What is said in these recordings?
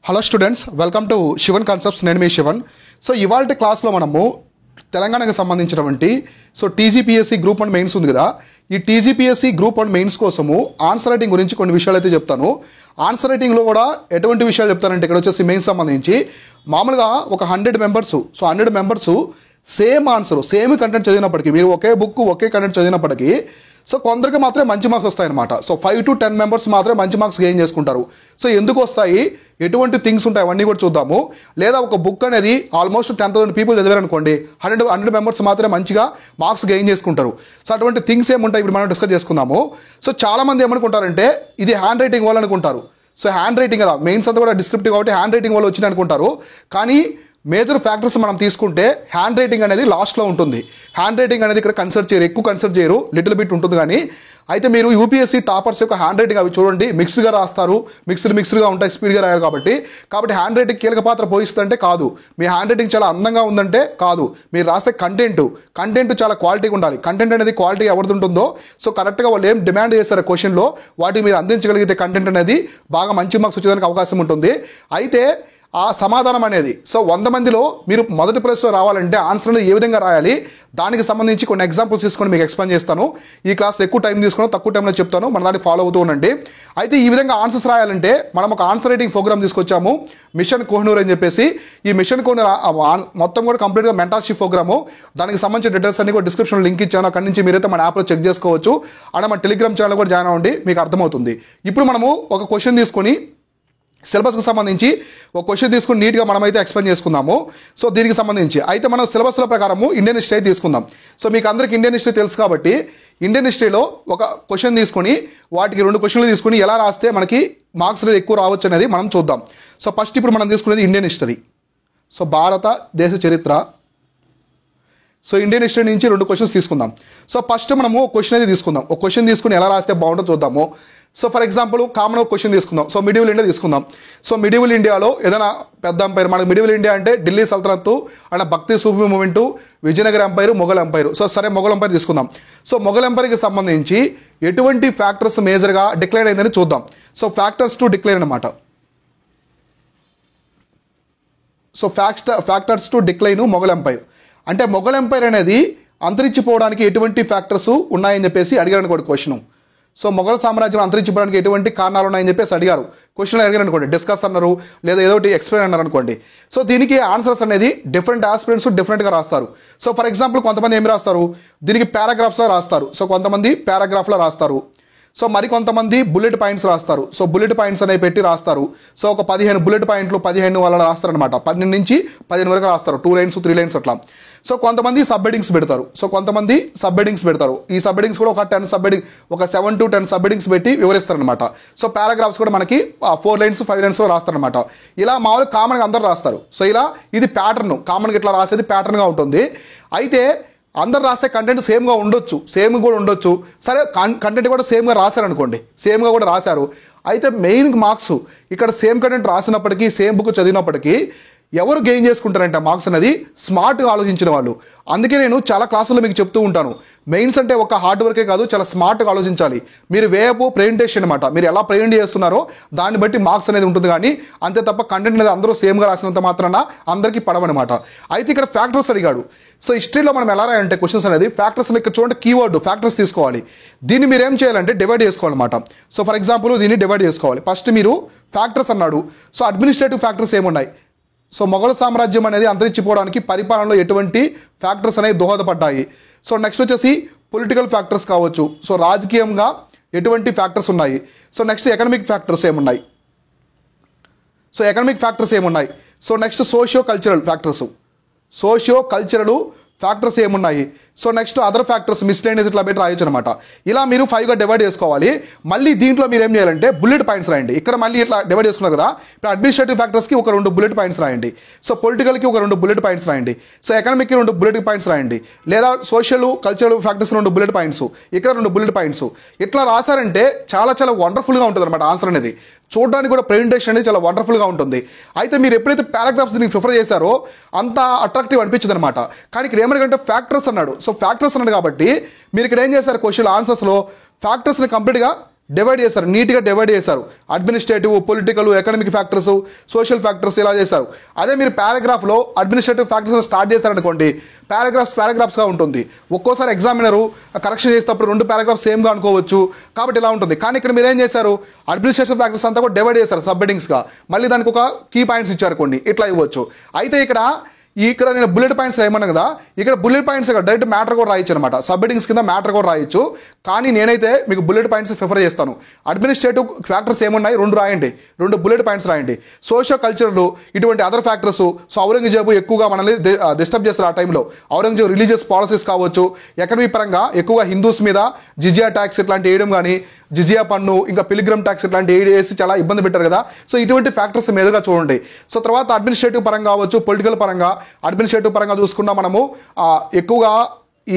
Hello students, welcome to Shivan concepts. నేను మీ Sivan. So ఇవాళ క్లాస్లో మనము తెలంగాణకు సంబంధించినటువంటి టీజీపీఎస్సీ గ్రూప్ 1 మెయిన్స్ ఉంది కదా, ఈ టీజీపీఎస్సీ గ్రూప్ 1 మెయిన్స్ కోసము ఆన్సర్ రైటింగ్ గురించి కొన్ని విషయాలు అయితే చెప్తాను. ఆన్సర్ రైటింగ్లో కూడా ఎటువంటి విషయాలు చెప్తానంటే, ఇక్కడ వచ్చేసి మెయిన్స్ సంబంధించి మామూలుగా ఒక 100 members 100 members same answer same content చదివినప్పటికీ, మీరు ఒకే బుక్ ఒకే కంటెంట్ చదివినప్పటికీ కొందరికి మాత్రమే మంచి మార్క్స్ వస్తాయన్నమాట. 5 to 10 మెంబర్స్ మాత్రమే మంచి మార్క్స్ గెయిన్ చేసుకుంటారు. ఎందుకు వస్తాయి, ఎటువంటి థింగ్స్ ఉంటాయి, అవన్నీ కూడా చూద్దాము. లేదా ఒక బుక్ అనేది ఆల్మోస్ట్ 10,000 పీపుల్ చదివారనుకోండి, 100 మెంబర్స్ మాత్రమే మంచిగా మార్క్స్ గెయిన్ చేసుకుంటారు. అటువంటి థింగ్స్ ఏముంటాయి ఇప్పుడు మనం డిస్కస్ చేసుకుందాము. చాలామంది ఏమనుకుంటారంటే ఇది హ్యాండ్ రైటింగ్ వల్ల అనుకుంటారు. హ్యాండ్ రైటింగ్ కదా, మెయిన్స్ అంతా కూడా డిస్క్రిప్టివ్ కాబట్టి హ్యాండ్ రైటింగ్ వల్ల వచ్చింది అనుకుంటారు. కానీ మేజర్ ఫ్యాక్టర్స్ మనం తీసుకుంటే హ్యాండ్ రైటింగ్ అనేది లాస్ట్లో ఉంటుంది. హ్యాండ్ రైటింగ్ అనేది ఇక్కడ కన్సిడర్ చేయరు, ఎక్కువ కన్సిడర్ చేయరు, లిటిల్ బిట్ ఉంటుంది. కానీ అయితే మీరు యూపీఎస్సీ టాపర్స్ యొక్క హ్యాండ్ రైటింగ్ అవి చూడండి, మిక్స్డ్గా రాస్తారు, మిక్స్డ్గా ఉంటాయి, స్పీడ్గా రాయాలి. కాబట్టి హ్యాండ్ రైటింగ్ కీలక పాత్ర పోయిస్తుందంటే కాదు. మీ హ్యాండ్ రైటింగ్ చాలా అందంగా ఉందంటే కాదు. మీరు రాసే కంటెంట్ చాలా క్వాలిటీగా ఉండాలి. కంటెంట్ అనేది క్వాలిటీ ఎవరిది ఉంటుందో, కరెక్ట్గా వాళ్ళు ఏం డిమాండ్ చేశారు క్వశ్చన్లో వాటికి మీరు అందించగలిగితే కంటెంట్ అనేది బాగా మంచి మార్క్స్ వచ్చేదానికి అవకాశం ఉంటుంది. అయితే ఆ సమాధానం అనేది 100 మందిలో మీరు మొదటి ప్లేస్లో రావాలంటే ఆన్సర్ని ఏ విధంగా రాయాలి, దానికి సంబంధించి కొన్ని ఎగ్జాంపుల్స్ తీసుకొని మీకు ఎక్స్ప్లెయిన్ చేస్తాను. ఈ క్లాస్లో ఎక్కువ టైం తీసుకుని తక్కువ టైంలో చెప్తాను, మన దాన్ని ఫాలో అవుతూ ఉండండి. అయితే ఈ విధంగా ఆన్సర్స్ రాయాలంటే మనం ఒక ఆన్సర్ రైటింగ్ ప్రోగ్రామ్ తీసుకొచ్చాము, మిషన్ కోహినూర్ అని చెప్పేసి. ఈ మిషన్ కోహినూర్ మొత్తం కూడా కంప్లీట్గా మెంటర్షిప్ ప్రోగ్రాము. దానికి సంబంధించిన డీటెయిల్స్ అన్ని కూడా డిస్క్రిప్షన్లో లింక్ ఇచ్చాను, అక్కడి నుంచి మీరైతే మన యాప్లో చెక్ చేసుకోవచ్చు. అండ్ మన టెలిగ్రామ్ ఛానల్ కూడా జాయిన్ అవ్వండి, మీకు అర్థమవుతుంది. ఇప్పుడు మనము ఒక క్వశ్చన్ తీసుకొని సిలబస్కి సంబంధించి ఒక క్వశ్చన్ తీసుకుని నీట్గా మనమైతే ఎక్స్ప్లెయిన్ చేసుకుందాము. దీనికి సంబంధించి అయితే మనం సిలబస్ల ప్రకారము ఇండియన్ హిస్టరీ తీసుకుందాం. మీకు అందరికీ ఇండియన్ హిస్టరీ తెలుసు కాబట్టి ఇండియన్ హిస్టరీలో ఒక క్వశ్చన్ తీసుకొని వాటికి 2 క్వశ్చన్లు తీసుకుని ఎలా రాస్తే మనకి మార్క్స్ అనేది ఎక్కువ రావచ్చు అనేది మనం చూద్దాం. ఫస్ట్ ఇప్పుడు మనం తీసుకునేది ఇండియన్ హిస్టరీ. భారతదేశ చరిత్ర. ఇండియన్ హిస్టరీ నుంచి 2 క్వశ్చన్స్ తీసుకుందాం. ఫస్ట్ మనము ఒక క్వశ్చన్ అయితే తీసుకుందాం. ఒక క్వశ్చన్ తీసుకుని ఎలా రాస్తే బాగుంటుందో చూద్దాము. ఫర్ ఎగ్జాంపుల్ కామన్ ఒక క్వశ్చన్ తీసుకుందాం. మిడివల్ ఇండియా తీసుకుందాం. మిడివల్ ఇండియాలో ఏదైనా పెద్ద ఎంపైర్, మనకు మిడివల్ ఇండియా అంటే ఢిల్లీ సల్తనత్తు and bhakti Sufi movement, Vijayanagara empire, Mughal empire. సరే మొఘల్ ఎంపైర్ తీసుకుందాం. మొఘల్ ఎంపైర్కి సంబంధించి ఎటువంటి ఫ్యాక్టర్స్ మేజర్గా డిక్లైన్ అయిందని చూద్దాం. ఫ్యాక్టర్స్ టు డిక్లైన్ అనమాట. Factors to decline Mughal empire అంటే మొఘల్ ఎంపైర్ అనేది అంతరించిపోవడానికి ఎటువంటి ఫ్యాక్టర్స్ ఉన్నాయని చెప్పేసి అడిగారు అనుకోండి క్వశ్చన్. మొఘల్ సామ్రాజ్యం అంతరించిపోవడానికి ఎటువంటి కారణాలు ఉన్నాయని చెప్పేసి అడిగారు. క్వశ్చన్ అడిగారు అనుకోండి, డిస్కస్ అన్నారు లేదా ఏదో ఒకటి ఎక్స్ప్లెయిన్ అన్నారు అనుకోండి. దీనికి ఆన్సర్స్ అనేది డిఫరెంట్ ఆస్పిరెంట్స్ డిఫరెంట్గా రాస్తారు. ఫర్ ఎగ్జాంపుల్ కొంతమంది ఏమి రాస్తారు, దీనికి పారాగ్రాఫ్స్లో రాస్తారు. కొంతమంది పారాగ్రాఫ్లో రాస్తారు. మరి కొంతమంది బుల్లెట్ పాయింట్స్ రాస్తారు. బుల్లెట్ పాయింట్స్ అనేవి పెట్టి రాస్తారు. ఒక 15 బుల్లెట్ పాయింట్లు 15 వాళ్ళ రాస్తారనమాట. 12 నుంచి 15 వరకు రాస్తారు, 2 లైన్స్ 3 లైన్స్ అట్లా. కొంతమంది సబ్ హెడింగ్స్ పెడతారు. కొంతమంది సబ్ హెడింగ్స్ పెడతారు. ఈ సబ్ హెడింగ్స్ కూడా ఒక 10 సబ్ హెడింగ్, ఒక 7 to 10 సబ్ హెడింగ్స్ పెట్టి వివరిస్తారనమాట. పారాగ్రాఫ్స్ కూడా మనకి 4 లైన్స్ 5 లైన్స్లో రాస్తారనమాట. ఇలా మామూలుగా కామన్గా అందరు రాస్తారు. ఇలా ఇది ప్యాటర్న్, కామన్గా ఇట్లా రాసేది ప్యాటర్న్గా ఉంటుంది. అయితే అందరు రాసే కంటెంట్ సేమ్గా ఉండొచ్చు, సేమ్ కూడా ఉండొచ్చు. సరే కంటెంట్ కూడా సేమ్గా రాశారనుకోండి, సేమ్గా కూడా రాశారు. అయితే మెయిన్ మార్క్స్ ఇక్కడ సేమ్ కంటెంట్ రాసినప్పటికీ, సేమ్ బుక్ చదివినప్పటికీ ఎవరు గెయిన్ చేసుకుంటారంటే మార్క్స్ అనేది స్మార్ట్గా ఆలోచించిన వాళ్ళు. అందుకే నేను చాలా క్లాసుల్లో మీకు చెప్తూ ఉంటాను, మెయిన్స్ అంటే ఒక హార్డ్ వర్కే కాదు, చాలా స్మార్ట్గా ఆలోచించాలి. మీరు వేపు ప్రెజెంటేషన్ అనమాట, మీరు ఎలా ప్రజెంట్ చేస్తున్నారో దాన్ని బట్టి మార్క్స్ అనేది ఉంటుంది. కానీ అంతే తప్ప కంటెంట్ అనేది అందరూ సేమ్గా రాసినంత మాత్రాన అందరికీ పడవనమాట. అయితే ఇక్కడ ఫ్యాక్టర్స్ అడిగాడు. హిస్టరీలో మనం ఎలా రాయాలంటే క్వశ్చన్స్ అనేది ఫ్యాక్టర్స్ ఇక్కడ చూడండి, కీవర్డ్ ఫ్యాక్టర్స్ తీసుకోవాలి. దీన్ని మీరు ఏం చేయాలంటే డివైడ్ చేసుకోవాలన్నమాట. ఫర్ ఎగ్జాంపుల్ దీన్ని డివైడ్ చేసుకోవాలి. ఫస్ట్ మీరు ఫ్యాక్టర్స్ అన్నాడు. అడ్మినిస్ట్రేటివ్ ఫ్యాక్టర్స్ ఏమున్నాయి, మొఘల్ సామ్రాజ్యం అనేది అంతరించిపోవడానికి పరిపాలనలో ఎటువంటి ఫ్యాక్టర్స్ అనేవి దోహదపడ్డాయి. నెక్స్ట్ వచ్చేసి పొలిటికల్ ఫ్యాక్టర్స్ కావచ్చు. రాజకీయంగా ఎటువంటి ఫ్యాక్టర్స్ ఉన్నాయి. నెక్స్ట్ ఎకనామిక్ ఫ్యాక్టర్స్ ఏమున్నాయి. ఎకనామిక్ ఫ్యాక్టర్స్ ఏమున్నాయి. నెక్స్ట్ సోషియో కల్చరల్ ఫ్యాక్టర్స్ ఏమున్నాయి. నెక్స్ట్ అదర్ ఫ్యాక్టర్స్ మిస్లేనియస్ ఇట్లా పెట్టి రాయొచ్చు అనమాట. ఇలా మీరు 5గా డివైడ్ చేసుకోవాలి. మళ్ళీ దీంట్లో మీరు ఏం చేయాలంటే బుల్లెట్ పాయింట్స్ రాయండి. ఇక్కడ మళ్ళీ ఇట్లా డివైడ్ చేసుకున్నారు కదా, ఇప్పుడు అడ్మినిస్ట్రేటివ్ ఫ్యాక్టర్స్కి ఒక 2 బుల్లెట్ పాయింట్స్ రాయండి. పొలిటికల్కి ఒక 2 బుల్లెట్ పాయింట్స్ రాయండి. ఎకనామిక్కి 2 బుల్లెట్ పాయింట్స్ రాయండి. లేదా social cultural factors 2 bullet points, ఇక్కడ 2 బుల్లెట్ పాయింట్స్. ఇట్లా రాశారంటే చాలా చాలా వండర్ఫుల్గా ఉంటుంది అనమాట ఆన్సర్ అనేది. చూడడానికి కూడా ప్రెజెంటేషన్ అనేది చాలా వండర్ఫుల్గా ఉంటుంది. అయితే మీరు ఎప్పుడైతే పారాగ్రాఫ్స్ దీనికి ప్రిఫర్ చేశారో అంత అట్రాక్టివ్ అనిపించదు అనమాట. కానీ ఇక్కడ ఏమనగంటే ఫ్యాక్టర్స్ అన్నాడు. ఫ్యాక్టర్స్ అన్నాడు కాబట్టి మీరు ఇక్కడ ఏం చేశారు, క్వశ్చన్ ఆన్సర్స్లో ఫ్యాక్టర్స్ని కంప్లీట్గా డివైడ్ చేశారు, నీట్గా డివైడ్ చేశారు. Administrative, political, economic factors, social factors ఇలా చేశారు. అదే మీరు పారాగ్రాఫ్లో అడ్మినిస్ట్రేటివ్ ఫ్యాక్టర్స్ స్టార్ట్ చేశారనుకోండి, పారాగ్రాఫ్స్గా ఉంటుంది. ఒక్కోసారి ఎగ్జామినరు కరెక్షన్ చేసేటప్పుడు 2 పారాగ్రాఫ్స్ సేమ్గా అనుకోవచ్చు, కాబట్టి ఇలా ఉంటుంది. కానీ ఇక్కడ మీరు ఏం చేశారు, అడ్మినిస్ట్రేటివ్ ఫ్యాక్టర్స్ అంతా కూడా డివైడ్ చేశారు సబ్ హెడ్డింగ్స్గా, మళ్ళీ దానికి ఒక కీ పాయింట్స్ ఇచ్చారు కొన్ని, ఇట్లా ఇవ్వచ్చు. అయితే ఇక్కడ నేను బుల్లెట్ పాయింట్స్ రాయమన్నా కదా, ఇక్కడ బుల్లెట్ పాయింట్స్ డైరెక్ట్ మ్యాటర్ కూడా రాయొచ్చు అనమాట. సబ్ హెడ్డింగ్స్ కింద మ్యాటర్ కూడా రాయొచ్చు, కానీ నేనైతే మీకు బుల్లెట్ పాయింట్స్ ప్రిఫర్ చేస్తాను. అడ్మినిస్ట్రేటివ్ ఫ్యాక్టర్స్ ఏమున్నాయి, 2 రాయండి, 2 బుల్లెట్ పాయింట్స్ రాయండి. సోషల్ కల్చరల్, ఇటువంటి అదర్ ఫ్యాక్టర్స్. సో ఔరంగజేబు ఎక్కువగా మనల్ని డిస్టర్బ్ చేస్తారు ఆ టైంలో. ఔరంగజేబు రిలీజియస్ పాలసీస్ కావచ్చు, ఎకనమీ పరంగా ఎక్కువగా హిందూస్ మీద జిజియా ట్యాక్స్ ఇట్లాంటి వేయడం కానీ, జిజియా పన్ను, ఇంకా పిలిగ్రమ్ ట్యాక్స్ ఇట్లాంటి వేసి చాలా ఇబ్బంది పెట్టారు కదా. సో ఇటువంటి ఫ్యాక్టర్స్ మీదుగా చూడండి. సో తర్వాత అడ్మినిస్ట్రేటివ్ పరంగా కావచ్చు, పొలిటికల్ పరంగా, అడ్మినిస్ట్రేటివ్ పరంగా చూసుకున్నా మనము ఎక్కువగా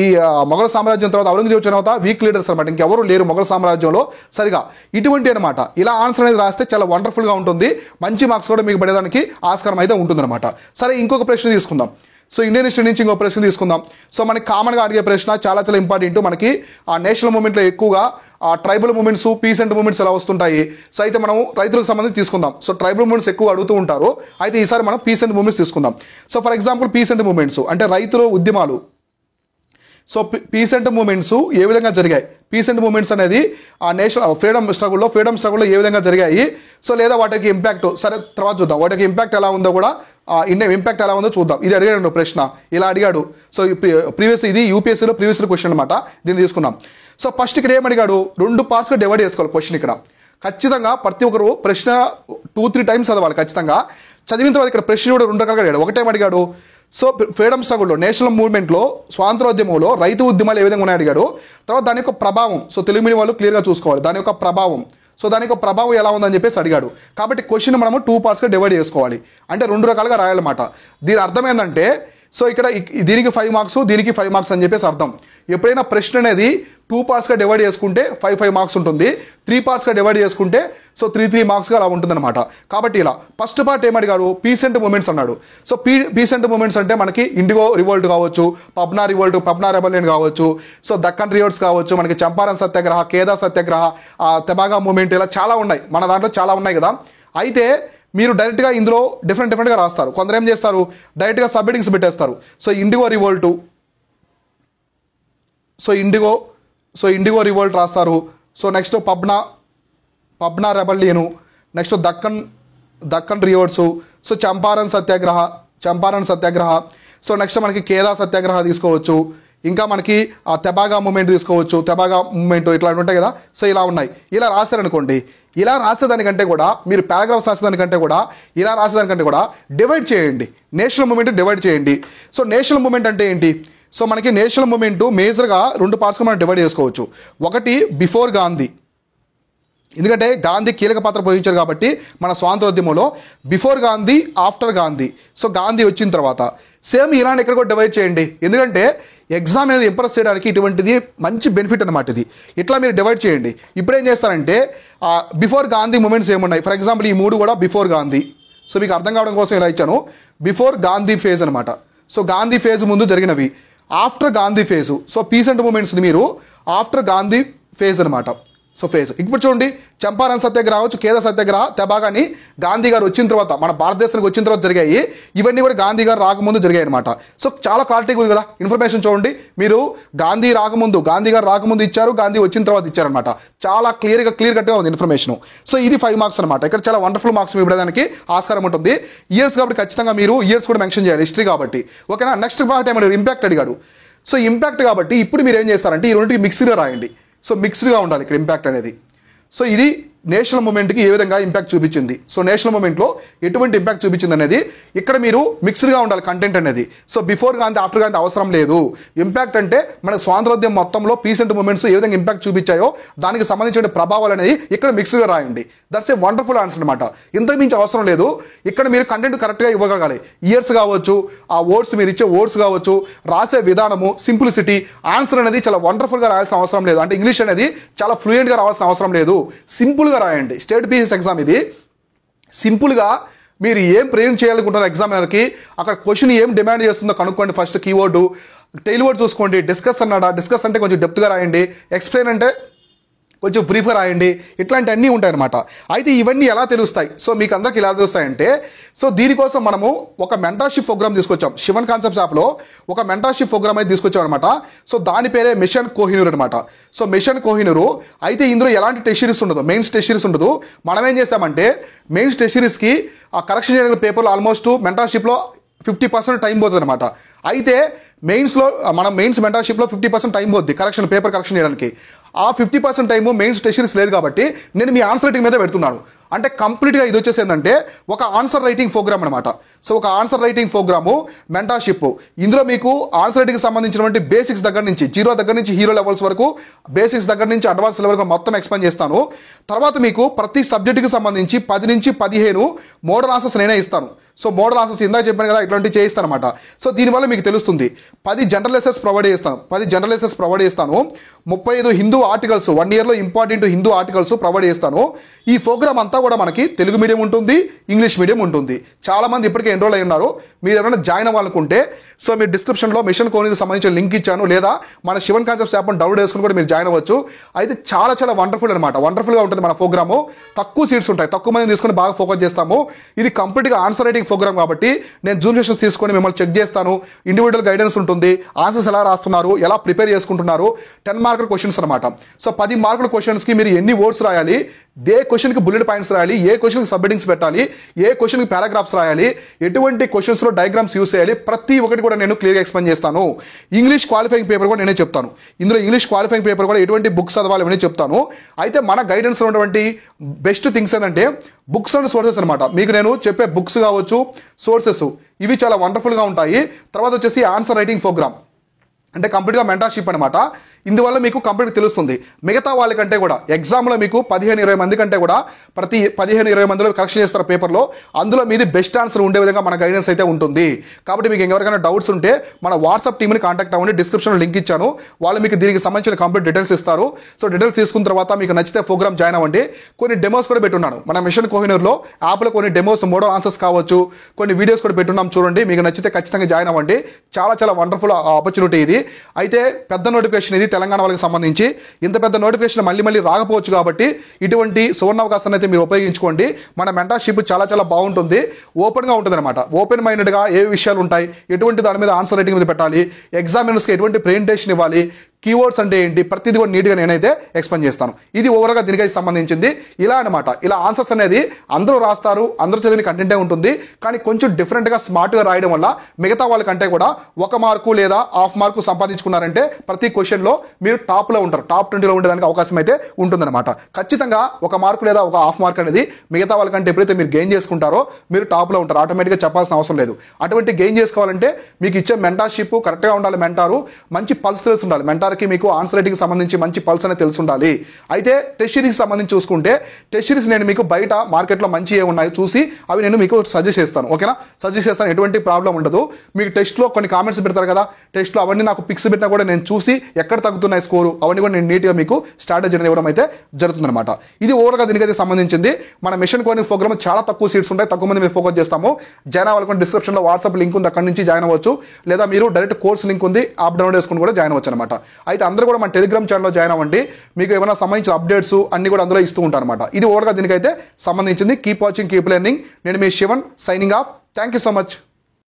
ఈ మొఘల సామ్రాజ్యం తర్వాత ఔరంగజేబు తర్వాత వీక్ లీడర్స్ అనమాట, ఇంకెవరు లేరు మొఘల సామ్రాజ్యంలో సరిగా, ఇటువంటి అనమాట. ఇలా ఆన్సర్ అనేది రాస్తే చాలా వండర్ఫుల్గా ఉంటుంది, మంచి మార్క్స్ కూడా మీకు పడేదానికి ఆస్కారం అయితే ఉంటుందన్నమాట. సరే, ఇంకొక ప్రశ్న తీసుకుందాం. సో ఇండియన్ హిస్టరీ నుంచి ఇంకో ప్రశ్న తీసుకుందాం. సో మనకి కామన్గా అడిగే ప్రశ్న చాలా చాలా ఇంపార్టెంట్. మనకి ఆ నేషనల్ మూమెంట్లో ఎక్కువగా ఆ ట్రైబల్ మూమెంట్స్, పీసెంట్ మూమెంట్స్ ఎలా వస్తుంటాయి. సో అయితే మనం రైతులకు సంబంధించి తీసుకుందాం. సో ట్రైబల్ మూమెంట్స్ ఎక్కువ అడుగుతూ ఉంటారు, అయితే ఈసారి మనం పీసెంట్ మూమెంట్స్ తీసుకుందాం. So for example peasant movements అంటే రైతుల ఉద్యమాలు. సో పీసెంట్ మూమెంట్స్ ఏ విధంగా జరిగాయి, పీసెంట్ మూమెంట్స్ అనేది ఆ నేషనల్ ఫ్రీడమ్ స్ట్రగుల్లో ఏ విధంగా జరిగాయి. సో లేదా వాటికి ఇంపాక్ట్, సరే తర్వాత చూద్దాం, వాటికి ఇంపాక్ట్ ఎలా ఉందో కూడా, ఇండియా ఇంపాక్ట్ ఎలా ఉందో చూద్దాం. ఇది అడిగాడు ప్రశ్న, ఇలా అడిగాడు. సో ప్రీవియస్ ఇది యూపీఎస్సీలో ప్రీవియస్ క్వశ్చన్ అనమాట, దీన్ని తీసుకున్నాం. సో ఫస్ట్ ఇక్కడ ఏమడిగాడు, 2 పార్ట్స్గా డివైడ్ చేసుకోవాలి క్వశ్చన్. ఇక్కడ ఖచ్చితంగా ప్రతి ఒక్కరు ప్రశ్న 2-3 టైమ్స్ చదవాలి ఖచ్చితంగా. చదివిన తర్వాత ఇక్కడ ప్రశ్న కూడా 2 రకాలుగా అడిగాడు. ఒకటేం అడిగాడు, సో ఫ్రీడమ్ స్ట్రగుల్లో, నేషనల్ మూవ్మెంట్లో, స్వాతంత్రోద్యమంలో రైతు ఉద్యమాలు ఏ విధంగా ఉన్నాయి అడిగాడు. తర్వాత దాని యొక్క ప్రభావం, సో తెలుగు మీడియం వాళ్ళు క్లియర్గా చూసుకోవాలి దాని యొక్క ప్రభావం. సో దాని యొక్క ప్రభావం ఎలా ఉందని చెప్పేసి అడిగాడు. కాబట్టి క్వశ్చన్ మనము 2 పార్ట్స్గా డివైడ్ చేసుకోవాలి, అంటే 2 రకాలుగా రాయాలన్నమాట. దీని అర్థం ఏంటంటే, సో ఇక్కడ దీనికి 5 మార్క్స్, దీనికి 5 మార్క్స్ అని చెప్పేసి అర్థం. ఎప్పుడైనా ప్రశ్న అనేది 2 పార్ట్స్గా డివైడ్ చేసుకుంటే 5 మార్క్స్ ఉంటుంది, 3 పార్ట్స్గా డివైడ్ చేసుకుంటే సో 3 మార్క్స్గా అలా ఉంటుందన్నమాట. కాబట్టి ఇలా ఫస్ట్ పార్ట్ ఏమడిగాడు, పీసెంట్ మూమెంట్స్ అన్నాడు. సో పీసెంట్ మూమెంట్స్ అంటే మనకి ఇండిగో రివోల్ట్ కావచ్చు, పబ్నా రివోల్ట్, పబ్నా రెబలియన్ కావచ్చు, సో దక్కన్ రివోల్ట్స్ కావచ్చు, మనకి చంపారన్ సత్యాగ్రహ, కేదా సత్యాగ్రహ, తెబాగా మూమెంట్, ఇలా చాలా ఉన్నాయి, మన దాంట్లో చాలా ఉన్నాయి కదా. అయితే మీరు డైరెక్ట్గా ఇందులో డిఫరెంట్గా రాస్తారు. కొందరు ఏం చేస్తారు, డైరెక్ట్గా సబ్ హెడ్డింగ్స్ పెట్టేస్తారు. So indigo revolt, so indigo revolt రాస్తారు. So next Pabna rebellion, next Deccan revolts, so Champaran satyagraha, so next మనకి కేదా సత్యాగ్రహ తీసుకోవచ్చు, ఇంకా మనకి ఆ తెబాగా మూమెంట్ తీసుకోవచ్చు, తెబాగా మూమెంట్, ఇట్లా ఉంటాయి కదా. సో ఇలా ఉన్నాయి. ఇలా రాశారనుకోండి, ఇలా రాసేదానికంటే కూడా, మీరు పారాగ్రాఫ్స్ రాసేదానికంటే కూడా, ఇలా రాసేదానికంటే కూడా డివైడ్ చేయండి, నేషనల్ మూమెంట్ డివైడ్ చేయండి. సో నేషనల్ మూమెంట్ అంటే ఏంటి, సో మనకి నేషనల్ మూమెంట్ మేజర్గా 2 పార్ట్స్గా మనం డివైడ్ చేసుకోవచ్చు. ఒకటి బిఫోర్ గాంధీ, ఎందుకంటే గాంధీ కీలక పాత్ర పోషించారు కాబట్టి మన స్వాతంత్రోద్యమంలో, before Gandhi, after Gandhi, so Gandhi వచ్చిన తర్వాత. సేమ్ ఇలాంటి ఇక్కడ కూడా డివైడ్ చేయండి, ఎందుకంటే ఎగ్జామ్ అనేది ఇంప్రెస్ చేయడానికి ఇటువంటిది మంచి బెనిఫిట్ అనమాట ఇది. ఇట్లా మీరు డివైడ్ చేయండి. ఇప్పుడు ఏం చేస్తారంటే బిఫోర్ గాంధీ మూమెంట్స్ ఏమున్నాయి, ఫర్ ఎగ్జాంపుల్ ఈ 3 కూడా బిఫోర్ గాంధీ. సో మీకు అర్థం కావడం కోసం ఇలా ఇచ్చాను, బిఫోర్ గాంధీ ఫేజ్ అనమాట. సో గాంధీ ఫేజ్ ముందు జరిగినవి. After Gandhi phase, so peasant మూమెంట్స్ని మీరు ఆఫ్టర్ గాంధీ ఫేజ్ అనమాట. సో ఫేజ్ ఇప్పుడు చూడండి, చంపారన్ సత్యాగ్రహ కావచ్చు, కేదా సత్యాగ్రహ, తెబాగాని గాంధీ గారు వచ్చిన తర్వాత, మన భారతదేశానికి వచ్చిన తర్వాత జరిగాయి. ఇవన్నీ కూడా గాంధీ గారు రాకముందు జరిగాయి అనమాట. సో చాలా క్లారిటీగా ఉంది కదా ఇన్ఫర్మేషన్. చూడండి, మీరు గాంధీ గారు రాకముందు ఇచ్చారు, గాంధీ వచ్చిన తర్వాత ఇచ్చారనమాట. చాలా క్లియర్ కట్గా ఉంది ఇన్ఫర్మేషన్. సో ఇది 5 మార్క్స్ అనమాట. ఇక్కడ చాలా వండర్ఫుల్ మార్క్స్ ఇవ్వడానికి ఆస్కారం ఉంటుంది. ఇయర్స్ కాబట్టి ఖచ్చితంగా మీరు ఇయర్స్ కూడా మెన్షన్ చేయాలి, హిస్టరీ కాబట్టి. ఓకేనా. నెక్స్ట్ పార్ట్ ఏమన్నా ఇంపాక్ట్ అడిగాడు. సో ఇంపాక్ట్ కాబట్టి ఇప్పుడు మీరు ఏం చేస్తారంటే ఈ రెండింటికి మిక్స్డ్గా రాయండి. సో మిక్స్డ్గా ఉండాలి ఇక్కడ ఇంపాక్ట్ అనేది. సో ఇది నేషనల్ మూమెంట్కి ఏ విధంగా ఇంపాక్ట్ చూపించింది, సో నేషనల్ మూమెంట్లో ఎటువంటి ఇంపాక్ట్ చూపించింది అనేది ఇక్కడ మీరు మిక్స్డ్గా ఉండాలి కంటెంట్ అనేది. So before Gandhi, after Gandhi అవసరం లేదు. ఇంపాక్ట్ అంటే మన స్వాతంత్రోద్యమం మొత్తంలో పీసెంట్ మూమెంట్స్ ఏ విధంగా ఇంపాక్ట్ చూపించాయో దానికి సంబంధించిన ప్రభావాలు అనేది ఇక్కడ మిక్స్డ్గా రాయండి. దట్స్ ఏ వండర్ఫుల్ ఆన్సర్ అనమాట. ఇంతకు మించి అవసరం లేదు. ఇక్కడ మీరు కంటెంట్ కరెక్ట్గా ఇవ్వగలగాలి. ఇయర్స్ కావచ్చు, ఆ వర్డ్స్ మీరు ఇచ్చే వర్డ్స్ కావచ్చు, రాసే విధానము, సింప్లిసిటీ, ఆన్సర్ అనేది చాలా వండర్ఫుల్గా రాయాల్సిన అవసరం లేదు. అంటే ఇంగ్లీష్ అనేది చాలా ఫ్లూయెంట్గా రావాల్సిన అవసరం లేదు. సింపుల్గా రాయండి. స్టేట్ పీసీఎస్ ఎగ్జామ్ ఇది. సింపుల్గా మీరు ఏం ప్రేరణ చేయాలనుకుంటున్నారు ఎగ్జామినర్కి, అక్కడ క్వశ్చన్ ఏం డిమాండ్ చేస్తుందో కనుక్కోండి. ఫస్ట్ కీవర్డ్, టెయిల్ వర్డ్ చూసుకోండి. డిస్కస్ అన్నాడా, డిస్కస్ అంటే కొంచెం డెప్త్గా రాయండి. ఎక్స్ప్లెయిన్ అంటే కొంచెం బ్రీఫ్గా రాయండి, ఇట్లాంటివన్నీ ఉంటాయన్నమాట. అయితే ఇవన్నీ ఎలా తెలుస్తాయి? సో మీకు అందరికి ఎలా తెలుస్తాయంటే, సో దీనికోసం మనము ఒక మెంటర్షిప్ ప్రోగ్రామ్ తీసుకొచ్చాం. శివన్ కాన్సెప్ట్స్ యాప్లో ఒక మెంటర్షిప్ ప్రోగ్రామ్ అయితే తీసుకొచ్చాం అనమాట. సో దాని పేరే మిషన్ కోహినూర్ అనమాట. సో మిషన్ కోహినూరు అయితే ఇందులో ఎలాంటి టెస్ట్ సిరీస్ ఉండదు, మెయిన్స్ టెస్ట్ సిరీస్ ఉండదు. మనం ఏం చేస్తామంటే మెయిన్స్ టెస్ట్ సిరీస్కి ఆ కరెక్షన్ చేయడానికి పేపర్లో ఆల్మోస్ట్ మెంటర్షిప్లో 50% టైం పోతుంది అనమాట. అయితే మెయిన్స్లో మనం మెయిన్స్ మెంటర్షిప్లో 50% టైం పోద్ది పేపర్ కరెక్షన్ చేయడానికి. ఆ 50% టైము మెయిన్స్ టెస్ట్ సిరీస్ లేదు కాబట్టి నేను మీ ఆన్సర్ రైటింగ్ మీద పెడుతున్నాను. అంటే కంప్లీట్గా ఇది వచ్చేసి ఏంటంటే ఒక ఆన్సర్ రైటింగ్ ప్రోగ్రామ్ అనమాట. సో ఒక ఆన్సర్ రైటింగ్ ప్రోగ్రాము మెంటర్షిప్. ఇందులో మీకు ఆన్సర్ రైటింగ్ సంబంధించినటువంటి బేసిక్స్ దగ్గర నుంచి జీరో దగ్గర నుంచి హీరో లెవెల్స్ వరకు, బేసిక్స్ దగ్గర నుంచి అడ్వాన్స్ లెవెల్ వరకు మొత్తం ఎక్స్ప్లెయిన్ చేస్తాను. తర్వాత మీకు ప్రతి సబ్జెక్టుకి సంబంధించి 10 నుంచి 15 మోడల్ ఆన్సర్స్ నేనే ఇస్తాను. సో మోడల్ ఆన్సర్స్ ఇందాక చెప్పాను కదా, ఇట్లాంటివి చేయిస్తాను అనమాట. సో దీనివల్ల మీకు తెలుస్తుంది. 10 జనరల్ ఎసెస్ ప్రొవైడ్ చేస్తాను, 35 హిందూ ఆర్టికల్స్, 1 ఇయర్లో ఇంపార్టెంట్ హిందూ ఆర్టికల్స్ ప్రొవైడ్ చేస్తాను. ఈ ప్రోగ్రామ్ అంతా కూడా మనకి తెలుగు మీడియం ఉంటుంది, ఇంగ్లీష్ మీడియం ఉంటుంది. చాలా మంది ఇప్పటికే ఎన్రోల్ అయి ఉన్నారు. మీరు ఎవరైనా జాయిన్ అవ్వాలనుకుంటే సో మీరు డిస్క్రిప్షన్లో మిషన్ కోహినూర్కి సంబంధించిన లింక్ ఇచ్చాను, లేదా మన శివన్ కాన్సెప్ట్స్ యాప్ డౌన్లోడ్ చేసుకుని కూడా మీరు జాయిన్ అవ్వచ్చు. అయితే చాలా చాలా వండర్ఫుల్ అనమాట, వండర్ఫుల్గా ఉంటుంది మన ప్రోగ్రాము. తక్కువ సీట్స్ ఉంటాయి, తక్కువ మంది తీసుకొని బాగా ఫోకస్ చేస్తాము. ఇది కంప్లీట్గా ఆన్సర్ రైటింగ్ ప్రోగ్రామ్ కాబట్టి నేను జూమ్ సెషన్స్ తీసుకొని మిమ్మల్ని చెక్ చేస్తాను. ఇండివిజువల్ గైడెన్స్ ఉంటుంది, ఆన్సర్స్ ఎలా రాస్తున్నారు, ఎలా ప్రిపేర్ చేసుకుంటున్నారు. 10 మార్కుల క్వశ్చన్స్ అనమాట. సో 10 మార్కుల క్వశ్చన్స్కి మీరు ఎన్ని వర్డ్స్ రాయాలి, ఏ క్వశ్చన్కి బుల్లెట్ పాయింట్స్ రాయాలి, ఏ క్వశ్చన్కి సబ్హెడింగ్స్ పెట్టాలి, ఏ క్వశ్చన్కి పారాగ్రాఫ్స్ రాయాలి, ఎటువంటి క్వశ్చన్స్లో డయాగ్రామ్స్ యూస్ చేయాలి, ప్రతి ఒక్కటి కూడా నేను క్లియర్గా ఎక్స్ప్లెయిన్ చేస్తాను. ఇంగ్లీష్ క్వాలిఫైయింగ్ పేపర్ కూడా నేనే చెప్తాను. ఇందులో ఇంగ్లీష్ క్వాలిఫైయింగ్ పేపర్ కూడా ఎటువంటి బుక్స్ చదవాలి అని చెప్తాను. అయితే మన గైడెన్స్లో ఉన్నటువంటి బెస్ట్ థింగ్స్ ఏంటంటే బుక్స్ అండ్ సోర్సెస్ అనమాట. మీకు నేను చెప్పే బుక్స్ కావచ్చు, సోర్సెస్ ఇవి చాలా వండర్ఫుల్గా ఉంటాయి. తర్వాత వచ్చేసి ఆన్సర్ రైటింగ్ ప్రోగ్రామ్ అంటే కంప్లీట్గా మెంటర్షిప్ అనమాట. ఇందువల్ల మీకు కంప్లీట్ తెలుస్తుంది. మిగతా వాళ్ళకంటే కూడా ఎగ్జామ్లో మీకు 15-20 మంది కంటే కూడా ప్రతి 15-20 మందిలో కరెక్షన్ చేస్తారు పేపర్లో. అందులో మీది బెస్ట్ ఆన్సర్ ఉండే విధంగా మన గైడెన్స్ అయితే ఉంటుంది. కాబట్టి మీకు ఎవరికైనా డౌట్స్ ఉంటే మన వాట్సాప్ టీమ్ని కాంటాక్ట్ అవ్వండి. డిస్క్రిప్షన్లో లింక్ ఇచ్చాను, వాళ్ళు మీకు దీనికి సంబంధించిన కంప్లీట్ డీటెయిల్స్ ఇస్తారు. సో డీటెయిల్స్ తీసుకున్న తర్వాత మీకు నచ్చితే ప్రోగ్రామ్ జాయిన్ అవ్వండి. కొన్ని డెమోస్ కూడా పెట్టున్నాను మన మిషన్ కోహినూర్లో యాప్లో, కొన్ని డెమోస్ మోడల్ ఆన్సర్స్ కావచ్చు, కొన్ని వీడియోస్ కూడా పెట్టున్నాం చూడండి. మీకు నచ్చితే ఖచ్చితంగా జాయిన్ అవ్వండి. చాలా చాలా వండర్ఫుల్ ఆపర్చునిటీ ఇది. అయితే పెద్ద నోటిఫికేషన్ ఇది తెలంగాణ వాళ్ళకి సంబంధించి. ఇంత పెద్ద నోటిఫికేషన్ మళ్ళీ రాకపోవచ్చు కాబట్టి ఇటువంటి సువర్ణ అవకాశాన్ని అయితే మీరు ఉపయోగించుకోండి. మన మెంటర్షిప్ చాలా చాలా బాగుంటుంది, ఓపెన్గా ఉంటుంది అనమాట. ఓపెన్ మైండెడ్గా ఏ విషయాలు ఉంటాయి, ఎటువంటి దాని మీద ఆన్సర్ రైటింగ్ మీద పెట్టాలి, ఎగ్జామినర్స్కి ఎటువంటి ప్రెజెంటేషన్ ఇవ్వాలి, కీవర్డ్స్ అంటే ఏంటి, ప్రతిదీ కూడా నీట్గా నేనైతే ఎక్స్ప్లెయిన్ చేస్తాను. ఇది ఓవరాల్గా దీనికైతే సంబంధించింది. ఇలా అనమాట. ఇలా ఆన్సర్స్ అనేది అందరూ రాస్తారు, అందరూ చదివిన కంటెంటే ఉంటుంది. కానీ కొంచెం డిఫరెంట్గా స్మార్ట్గా రాయడం వల్ల మిగతా వాళ్ళకంటే కూడా 1 మార్కు లేదా హాఫ్ మార్కు సంపాదించుకున్నారంటే ప్రతి క్వశ్చన్లో మీరు టాప్లో ఉంటారు, టాప్ 20లో ఉండడానికి అవకాశం అయితే ఉంటుందన్నమాట. ఖచ్చితంగా 1 మార్కు లేదా 1 హాఫ్ మార్క్ అనేది మిగతా వాళ్ళకంటే ఎప్పుడైతే మీరు గెయిన్ చేసుకుంటారో మీరు టాప్లో ఉంటారు. ఆటోమేటిక్గా చెప్పాల్సిన అవసరం లేదు. అటువంటి గెయిన్ చేసుకోవాలంటే మీకు ఇచ్చే మెంటర్షిప్ కరెక్ట్గా ఉండాలి. మెంటారు మంచి పల్స్ తెలిసి ఉండాలి. మెంటార్కి మీకు ఆన్సర్ రైటింగ్కి సంబంధించి మంచి పల్స్ అనేది తెలిసి ఉండాలి. అయితే టెస్ట్ సిరీస్కి సంబంధించి చూసుకుంటే టెస్ట్ సిరీస్ నేను మీకు బయట మార్కెట్లో మంచి ఏ ఉన్నాయో చూసి అవి నేను మీకు సజెస్ట్ చేస్తాను. ఓకేనా, సజెస్ట్ చేస్తాను, ఎటువంటి ప్రాబ్లం ఉండదు. మీకు టెస్ట్లో కొన్ని కామెంట్స్ పెడతారు కదా, టెస్ట్లో అవన్నీ నాకు పిక్స్ పెట్టినా కూడా నేను చూసి ఎక్కడ తగ్గుతున్నాయి స్కోరు అవన్నీ కూడా నేను నీట్గా మీకు స్ట్రాటజీ అనేది ఇవ్వడం అయితే జరుగుతుందన్నమాట. ఇది ఓవర్గా దీనికైతే సంబంధించింది. మన మిషన్ కోహినూర్ ప్రోగ్రామ్ చాలా తక్కువ సీట్స్ ఉంటాయి, తక్కువ మంది మీద ఫోకస్ చేస్తాము. జాయిన్ అవ్వాలనుకుంటే డిస్క్రిప్షన్లో వాట్సాప్ లింక్ ఉంది, అక్కడ నుంచి జాయిన్ అవ్వచ్చు. లేదా మీరు డైరెక్ట్ కోర్స్ లింక్ ఉంది, యాప్ డౌన్లోడ్ చేసుకుని కూడా జాయిన్ అవ్వచ్చు అనమాట. అయితే అందరూ కూడా మన టెలిగ్రామ్ ఛానల్లో జాయిన్ అవ్వండి. మీకు ఏమైనా సంబంధించిన అప్డేట్స్ అన్ని కూడా అందులో ఇస్తూ ఉంటారు అనమాట. ఇది ఓవర్గా దీనికైతే సంబంధించింది. Keep watching, keep learning. నేను మీ Shivan, signing off. Thank you so much.